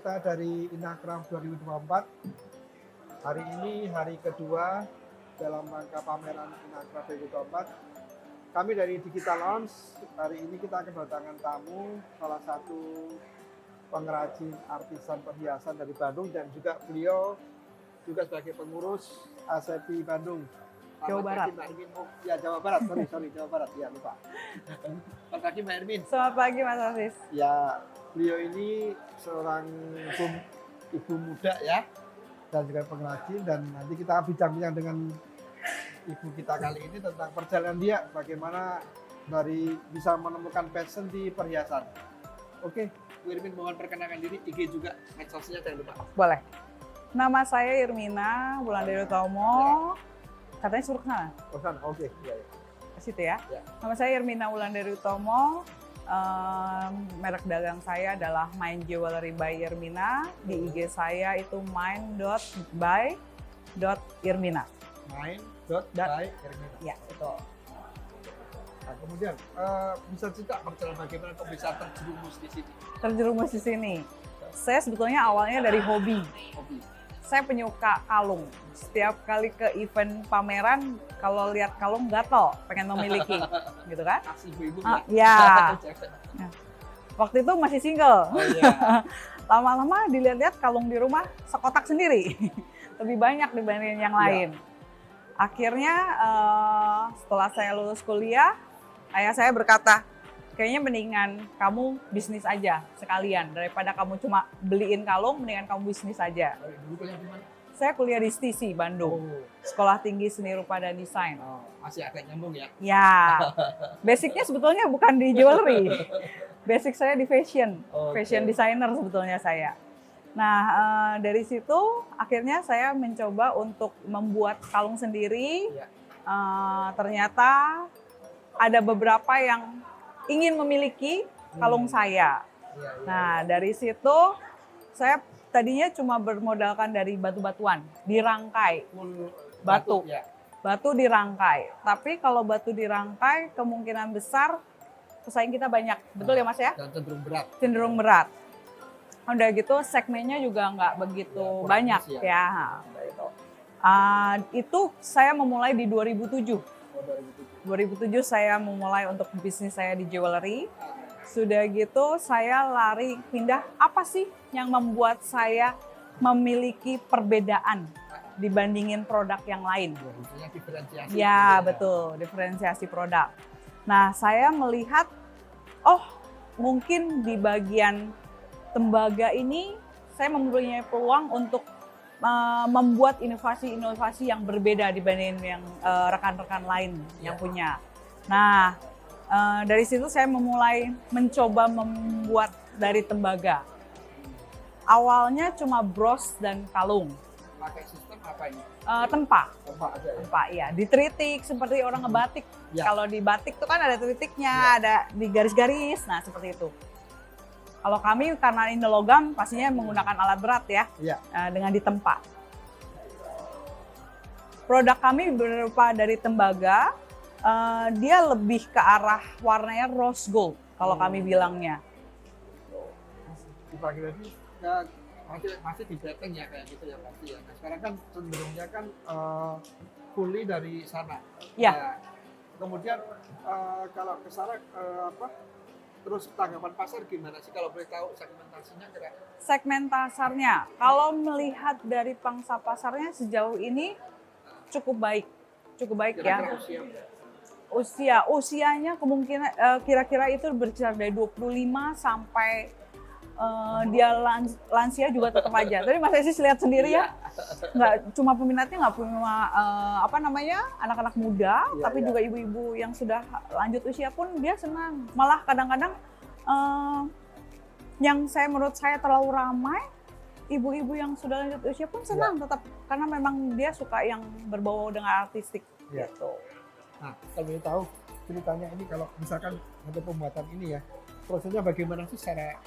kita dari Inacraft 2024. Hari ini hari kedua dalam rangka pameran Inacraft 2024. Kami dari Digital Lounge, hari ini kita kedatangan tamu, salah satu pengrajin artisan perhiasan dari Bandung, dan juga beliau juga sebagai pengurus ASEPI Bandung. Jawa Barat. Ya, Jawa Barat, sorry, Jawa Barat, ya lupa. Selamat pagi Mbak Ermin. Selamat pagi Mas Aziz. Ya, beliau ini seorang ibu muda ya, dan juga pengrajin, dan nanti kita bincang-bincang dengan ibu kita kali ini tentang perjalanan dia, bagaimana dari bisa menemukan passion di perhiasan. Oke, Bu Irmin mohon perkenalkan diri, IG juga, medsosnya jangan lupa. Boleh. Nama saya Irmina Wulandari Utomo. Katanya suruh ke sana? Oh sana, oke. Ya, ya. Ke situ ya? Ya. Nama saya Irmina Wulandari Utomo. Merek dagang saya adalah Mind Jewelry by Irmina. Di IG saya itu mind.by.irmina. Mind.by Irmina. Ya, betul. Nah, kemudian bisa cerita perjalanan bagaimana kok bisa terjerumus di sini? Terjerumus di sini. Saya sebetulnya awalnya dari hobi. Saya penyuka kalung. Setiap kali ke event pameran, kalau lihat kalung gatel, pengen memiliki, gitu kan? Kasih ibu-ibu ya. Waktu itu masih single. Oh, iya. Lama-lama dilihat-lihat kalung di rumah sekotak sendiri, lebih banyak dibanding yang lain. Akhirnya setelah saya lulus kuliah, ayah saya berkata, kayaknya mendingan kamu bisnis aja sekalian daripada kamu cuma beliin kalung, mendingan kamu bisnis aja. Dulu kuliah di mana? Saya kuliah di STISI Bandung, Sekolah Tinggi Seni Rupa dan Desain. Oh, masih agak nyambung ya? Ya, basicnya sebetulnya bukan di jewelry, basic saya di fashion, fashion designer sebetulnya saya. Nah, dari situ akhirnya saya mencoba untuk membuat kalung sendiri. Ternyata ada beberapa yang ingin memiliki kalung saya. Nah, dari situ saya tadinya cuma bermodalkan dari batu-batuan, dirangkai. Batu. Batu dirangkai. Tapi kalau batu dirangkai kemungkinan besar pesaing kita banyak. Betul ya Mas ya? Dan cenderung berat. Cenderung berat. Udah gitu segmennya juga nggak begitu banyak ya. Itu saya memulai di 2007. 2007 saya memulai untuk bisnis saya di jewelry. Sudah gitu saya lari pindah, apa sih yang membuat saya memiliki perbedaan dibandingin produk yang lain? Diferensiasi. Ya betul, diferensiasi produk. Nah saya melihat, mungkin di bagian tembaga ini saya mempunyai peluang untuk membuat inovasi-inovasi yang berbeda dibanding yang rekan-rekan lain yang punya. Nah, dari situ saya memulai mencoba membuat dari tembaga. Awalnya cuma bros dan kalung. Pakai sistem apa ini? Tempa. Tempa aja ya? Tempa, iya. Ditritik seperti orang ngebatik. Kalau di batik itu kan ada tritiknya, ada di garis-garis. Nah, seperti itu. Kalau kami karena ini logam pastinya menggunakan alat berat ya, dengan ditempa. Produk kami berupa dari tembaga, dia lebih ke arah warnanya rose gold kalau kami bilangnya. Dipakai lagi, masih di beteng ya kayak gitu ya pasti ya. Nah, sekarang kan cenderungnya kan fully dari sana. Ya. Nah, kemudian kalau ke sana terus tanggapan pasar gimana sih kalau boleh tahu segmentasinya kira? Segmen pasarnya, kalau melihat dari pangsa pasarnya sejauh ini cukup baik ya. Usianya kemungkinan kira-kira itu berkisar dari 25 sampai dia lansia juga tetap aja. Tadi Mas Esis lihat sendiri ya, nggak cuma peminatnya nggak cuma anak-anak muda, tapi juga ibu-ibu yang sudah lanjut usia pun dia senang. Malah kadang-kadang yang menurut saya terlalu ramai, ibu-ibu yang sudah lanjut usia pun senang tetap karena memang dia suka yang berbau dengan artistik. Gitu. Nah, kalau boleh tahu ceritanya ini kalau misalkan ada pembuatan ini ya, prosesnya bagaimana sih secara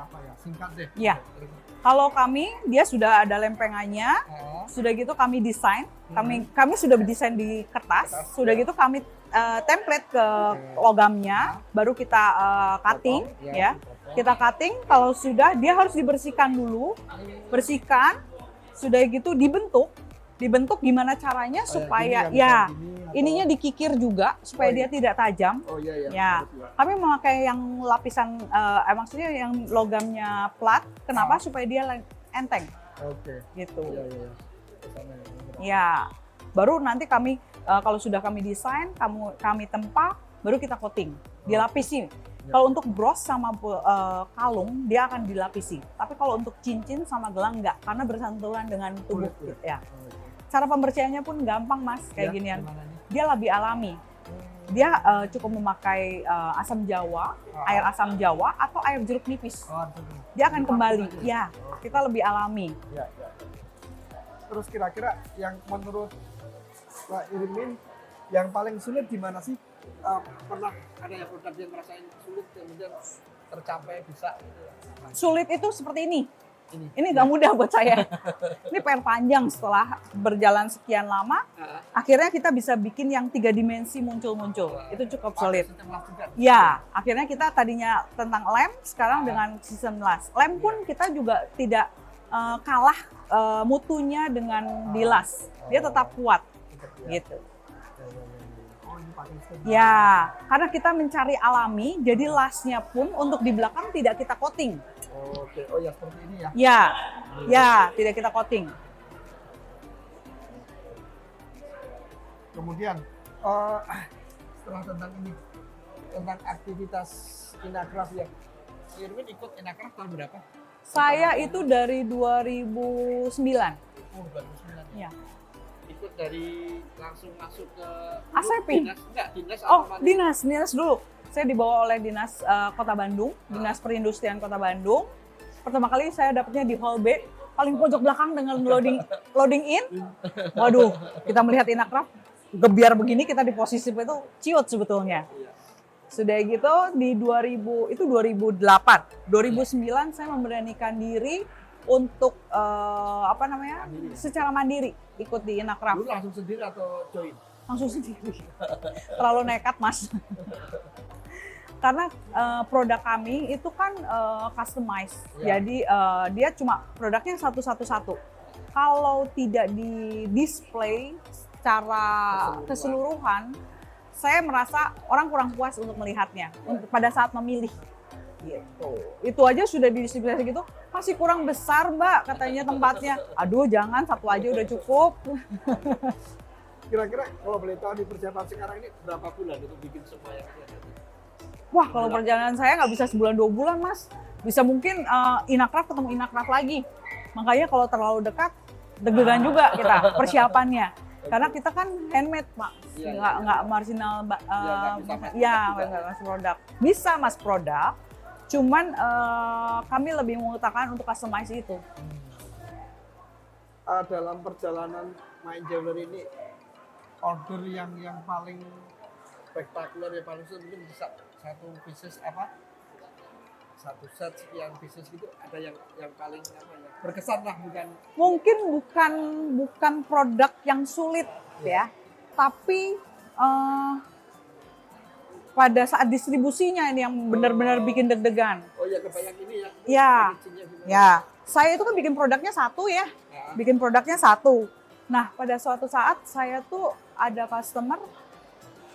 apa ya, singkat deh. Iya. Kalau kami dia sudah ada lempengannya, sudah gitu kami desain, kami sudah desain di kertas, sudah gitu kami template ke logamnya, baru kita cutting Potong, ya. dipotong. Kita cutting, kalau sudah dia harus dibersihkan dulu. Bersihkan, sudah gitu dibentuk gimana caranya Oh, supaya gini ya gini, atau- ininya dikikir juga supaya Oh, dia tidak tajam. Oh iya iya. Ya. betul, ya. Kami memakai yang lapisan maksudnya yang logamnya plat. Kenapa? Supaya dia enteng Oke. gitu. Iya iya. Kesana ya. Ya. Baru nanti kami kalau sudah kami desain, kami tempa, baru kita coating, dilapisi. Ya. Kalau untuk bros sama kalung dia akan dilapisi. Tapi kalau untuk cincin sama gelang enggak, karena bersentuhan dengan tubuh. Kulit, Ya. Oh, oke. Cara pembersihannya pun gampang mas, kayak Ya, ginian. gimana nih? Dia lebih alami. Dia cukup memakai asam jawa, air asam jawa atau air jeruk nipis. Oh, betul. Dia akan kembali. Gitu. Ya, kita lebih alami. Ya, ya. Terus kira-kira yang menurut Pak Irmin yang paling sulit di mana sih? Pernah ada yang produk yang ngerasain sulit kemudian tercapai bisa gitu ya? Sulit itu seperti ini. Ini. Ini nggak mudah buat saya. Ini PR panjang setelah berjalan sekian lama. Akhirnya kita bisa bikin yang 3 dimensi muncul-muncul. Itu cukup sulit. Ya, akhirnya kita tadinya tentang lem, sekarang dengan sistem las. Lem pun kita juga tidak kalah mutunya dengan di las. Dia tetap kuat, gitu. Oh, ini pakai sistem. Ya, karena kita mencari alami, jadi lasnya pun untuk di belakang tidak kita coating. Oke, oh ya seperti ini ya. Ya, ya, tidak kita coating. Kemudian setelah tentang ini, tentang aktivitas Inakraf ya. Irwin ikut Inakraf tahun berapa? Saya itu dari 2009. Oh, 2009. Ya. Ikut dari langsung masuk ke Asepin. dinas, enggak, dinas Oh, atau mana? dinas dulu. Saya dibawa oleh dinas Kota Bandung, dinas perindustrian Kota Bandung. Pertama kali saya dapatnya di hall B, paling pojok belakang dengan loading in. Waduh, kita melihat Inakraf gebiar begini, kita di posisi itu ciut sebetulnya. Iya. Sudah gitu di 2008, 2009 saya memberanikan diri untuk secara mandiri ikut di Inakraf. Dulu langsung sendiri atau join? Langsung sendiri. Terlalu nekat mas. Karena produk kami itu kan customize, Ya. jadi dia cuma produknya satu. Kalau tidak di display secara keseluruhan, saya merasa orang kurang puas untuk melihatnya pada saat memilih. Gitu. Itu aja sudah di display gitu, masih kurang besar mbak katanya tempatnya. Aduh jangan, satu aja udah cukup. Kira-kira kalau boleh tahu di persiapan sekarang ini berapa bulan untuk bikin semua yang ada? Wah kalau perjalanan saya nggak bisa sebulan 2 bulan mas, bisa mungkin Inakraf ketemu Inakraf lagi. Makanya kalau terlalu dekat deg-degan juga kita persiapannya. Karena kita kan handmade pak, Iya, nggak marginal, Iya, nggak mas produk. Bisa mas produk, cuman kami lebih mengutamakan untuk customize itu. Dalam perjalanan main jewelry ini, order yang paling spektakuler ya paling sulit mungkin bisa satu pieces satu set sekian pieces gitu, ada yang paling berkesan lah, Mungkin bukan produk yang sulit ya, tapi pada saat distribusinya ini yang benar-benar bikin deg-degan. Oh ya, kebayang ini ya. Ya, packagingnya gimana? ya. Saya itu kan bikin produknya satu ya, bikin produknya satu. Nah, pada suatu saat saya tuh ada customer,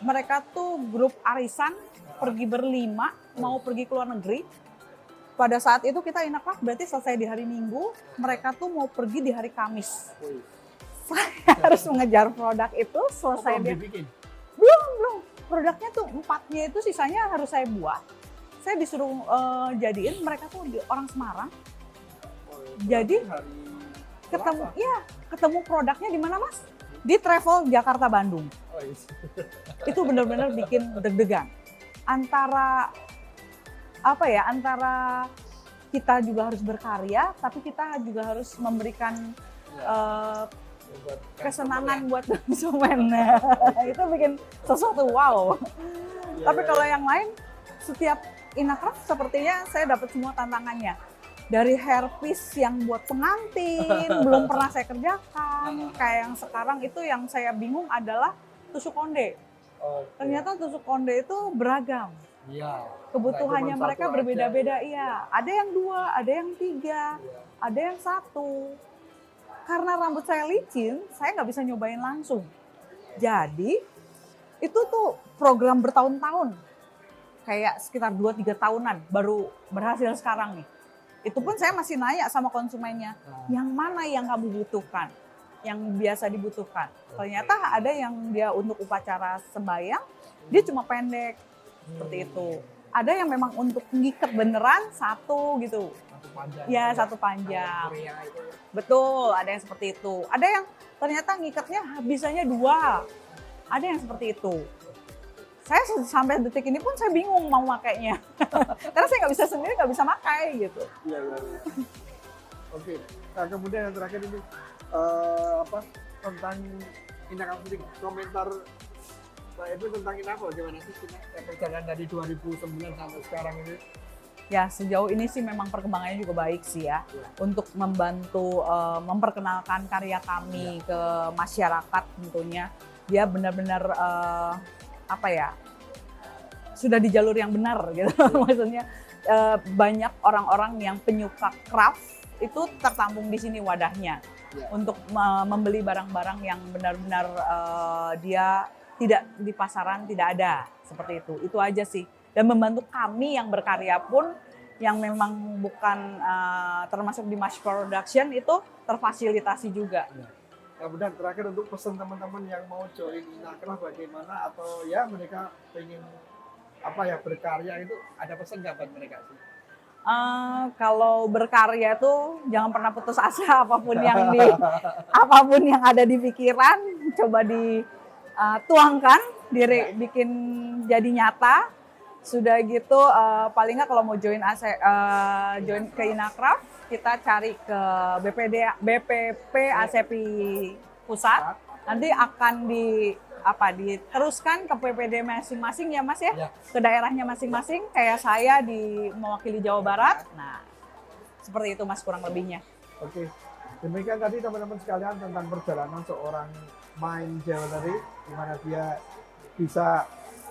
mereka tuh grup arisan, pergi berlima, mau pergi ke luar negeri. Pada saat itu kita Inakraf berarti selesai di hari Minggu, mereka tuh mau pergi di hari Kamis. Wih. Saya harus mengejar produk itu selesai Oh, dia. dibikin? Belum. Produknya tuh 4-nya itu sisanya harus saya buat. Saya disuruh jadiin, mereka tuh orang Semarang. Oh, Jadi hari ketemu produknya di mana mas? Di Travel Jakarta Bandung. Oh, yes. Itu benar-benar bikin deg-degan. Antara kita juga harus berkarya, tapi kita juga harus memberikan Buat kesenangan buat konsumen. Itu bikin sesuatu wow. Iya, Tapi iya, kalau iya. yang lain, setiap Inakraf sepertinya saya dapat semua tantangannya. Dari hairpiece yang buat pengantin, belum pernah saya kerjakan. Kayak yang sekarang itu yang saya bingung adalah tusuk konde. Oke. Ternyata tusuk konde itu beragam. Iya. Kebutuhannya Nggak cuma mereka satu berbeda-beda, aja. iya. Ada yang 2, ada yang 3, Iya. ada yang 1. Karena rambut saya licin, saya nggak bisa nyobain langsung. Jadi, itu tuh program bertahun-tahun. Kayak sekitar 2-3 tahunan baru berhasil sekarang nih. Itu pun saya masih nanya sama konsumennya, yang mana yang kamu butuhkan? Yang biasa dibutuhkan. Ternyata ada yang dia untuk upacara sembahyang, dia cuma pendek. Seperti itu. Ada yang memang untuk ngikat beneran 1 gitu. Satu panjang. Ya, 1 panjang. Korea itu. Betul, ada yang seperti itu. Ada yang ternyata ngikatnya bisanya 2. Ada yang seperti itu. Saya sampai detik ini pun saya bingung mau makainya. Karena saya nggak bisa sendiri, nggak bisa makai gitu. Iya. Oke. Nah, kemudian yang terakhir ini apa tentang Ina Kampusing, komentar Mbak Edwin tentang Ina bagaimana sih kita perjalanan dari 2009 sampai sekarang ini? Ya, sejauh ini sih memang perkembangannya juga baik sih ya. Untuk membantu memperkenalkan karya kami ke masyarakat tentunya. Dia benar-benar apa ya, sudah di jalur yang benar gitu. Maksudnya banyak orang-orang yang penyuka craft itu tertampung di sini wadahnya. Untuk membeli barang-barang yang benar-benar dia tidak di pasaran tidak ada, seperti itu aja sih. Dan membantu kami yang berkarya pun yang memang bukan termasuk di mass production itu terfasilitasi juga. Kemudian terakhir untuk pesan teman-teman yang mau join Inacraft bagaimana, atau ya mereka pengen apa ya berkarya, itu ada pesan nggak buat mereka sih? Kalau berkarya tuh jangan pernah putus asa, apapun yang ada di pikiran coba dituangkan, bikin jadi nyata. Sudah gitu paling nggak kalau mau join ke Inacraft, kita cari ke BPP ASEPI Pusat. Nanti akan diteruskan ke PPD masing-masing ya Mas ya, ke daerahnya masing-masing. Kayak saya mewakili Jawa Barat. Nah, seperti itu Mas kurang lebihnya. Oke, demikian tadi teman-teman sekalian tentang perjalanan seorang Mind Jewelry, di mana dia bisa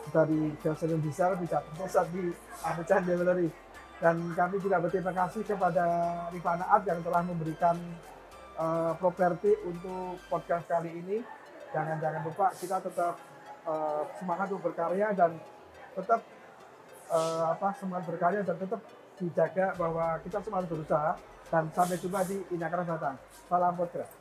dari Jocelyn Diesel bisa terpusat di Anucan Jewelry. Dan kami juga berterima kasih kepada Rifana Art yang telah memberikan properti untuk podcast kali ini. Jangan lupa kita tetap semangat untuk berkarya dan tetap semangat berkarya dan tetap dijaga bahwa kita semua harus berusaha. Dan sampai jumpa di Inacraft datang. Salam podcast.